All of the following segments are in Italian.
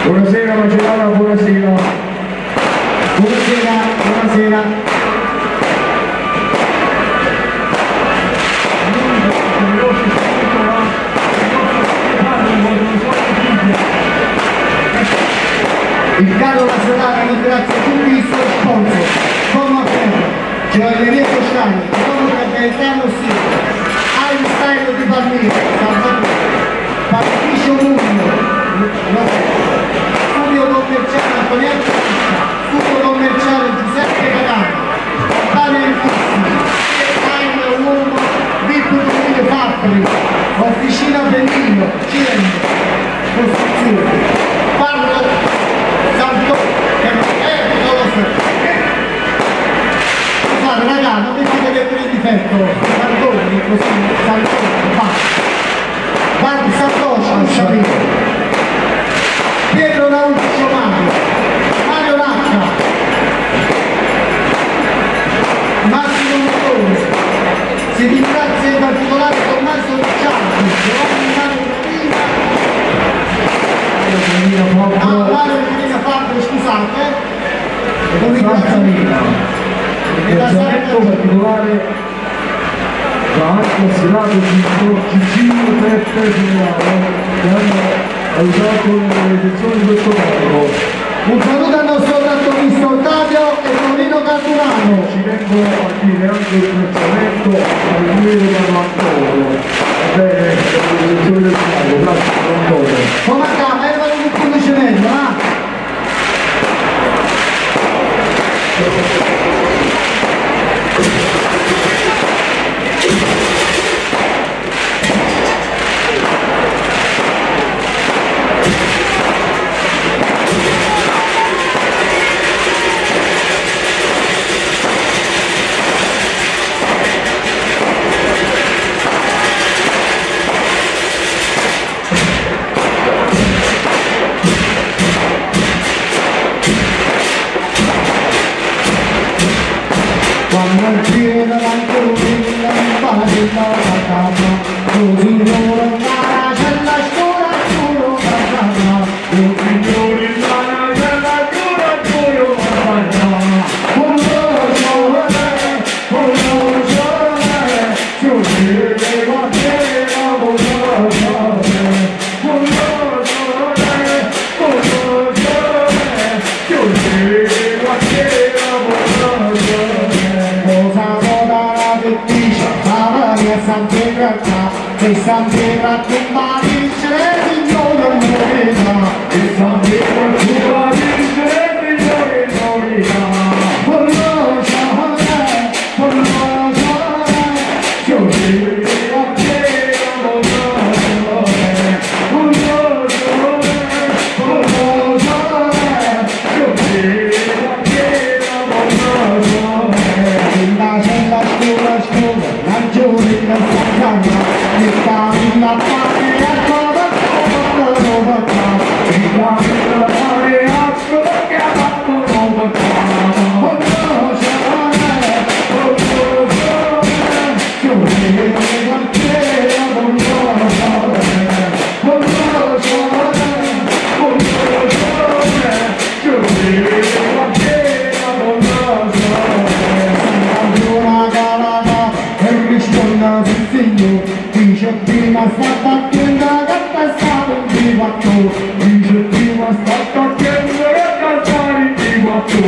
Buonasera Macellana, buonasera. Buonasera. Il carro nazionale ringrazia tutti i suoi sponsor, come Ferro, Gioielleria Cosciani, Economica Gaetano Silva, Einstein di Palmira, Panificio Mugno, Studio Commerciale Antonietto Pizza, Studio Commerciale Giuseppe Catano, Campania Infissi, Time Uomo, VIP Comune Factory, Officina Bellino, CM, Costruzione, Parlo Santo, che non lo so. Scusate raga, non mi fate mettere in difetto, Santoni, così, Santoni, Bar Santoscio, Sciavino, Pietro Nauzio Mario Lacca, Massimo Mottone, si ringrazia in particolare Tommaso Ricciardi, Giovanni Mario scusate, un ringraziamento particolare da Marco Senato Cicino Peppe Giuliano che hanno aiutato nelle lezioni di questo campo. Un saluto al nostro trattorista Ottavio e Torino Caturano. Ci vengo a dire anche il ringraziamento al mio Antonio. Va bene, le lezioni del campo, grazie Antonio. Come acaba, era un punto cenello, ah? e Sant'Era tumba vincere signore morirà, e Sant'Era tumba vincere signore morirà. Dice prima sta battendo che stavo in divatto, Dice prima sta battendo che stavo in divatto.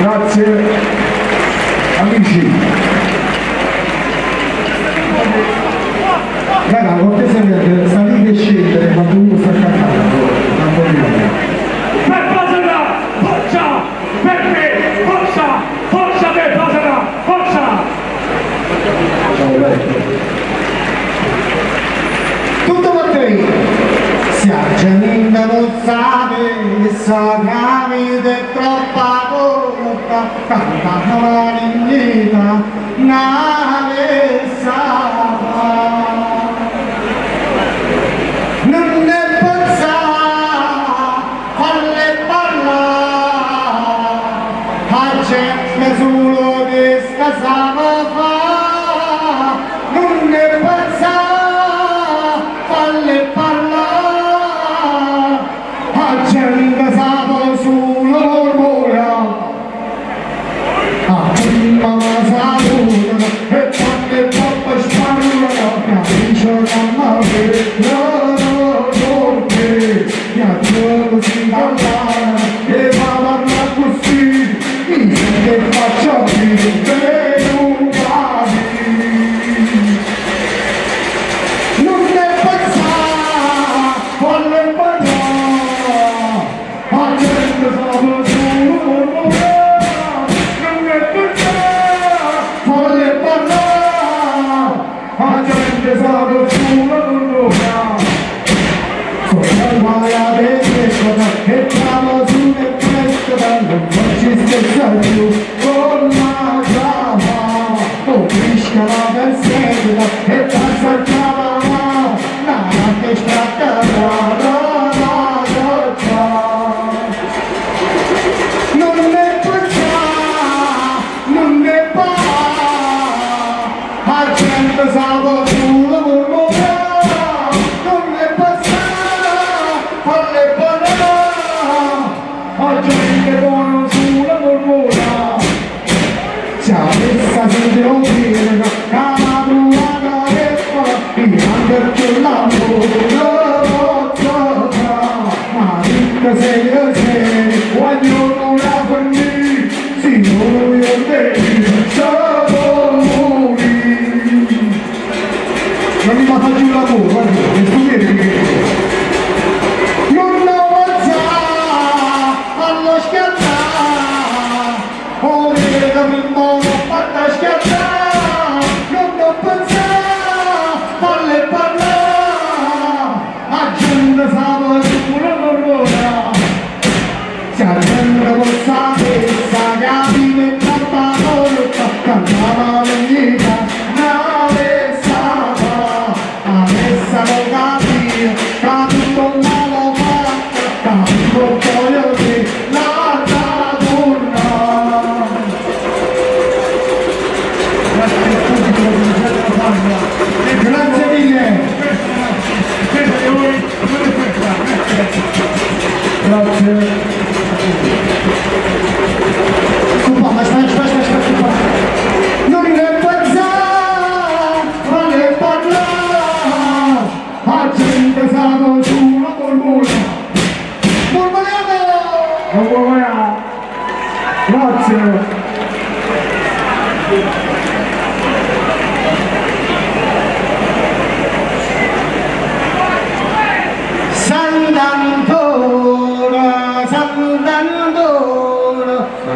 Grazie amici. Raga, cortesemente salite e scendere quando uno sta cantando. Per Pasera, forza! Per me, forza! Forza per Pasera, forza! Ciao Roberto. Tutto Mattei! Si aggiunta mozzate, sagramite troppa corta, canta la marinita, nave sava. Non ne pensa, falle parlare, a gente solo che scasava fa. Non ne pensa, falle parlare, a gente solo lontana e parlano così, mi sente faccia non ne pensare, volle parlare, la gente sa solo mormorare, non ne pensare, volle parlare, la gente sa solo mormorare. Sono mai a vedere che trama su e presto non ci stessa più con la trama, o pisca la versetta e passa il trama, nada che scatta la doccia. Non ne pensa, non ne pa, la gente sa solo mormorare, non ne passa. Falle parlare, la gente buona sulla mormora. Se avessa sente un figlio, cama bruata e fa, il grande più lavoro, ma ricca sei io sei, ognuno la famiglia, si noi io te, solo morire. Non mi fa più lavoro, guarda, mi studenti che grazie mille. Grazie. Scusa, ma aspetta. Non ne pensare, volle parlare, la gente sa sulla mormora. Mormoriamo! Grazie. Sant'Antonio,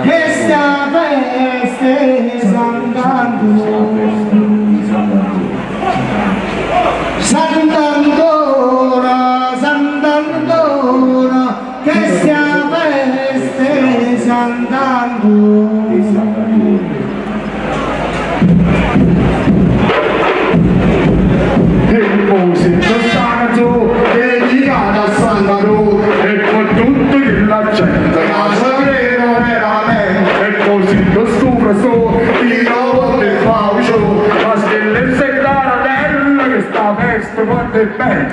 questa festa è Sant'Antonio, questa festa è Sant'Antonio. E poi si stato dedicata a Sant'Antonio e con tutto la gente la sapeva veramente e così lo stupro di nuovo del faucio la stella e la bella che sta festa quanto è bella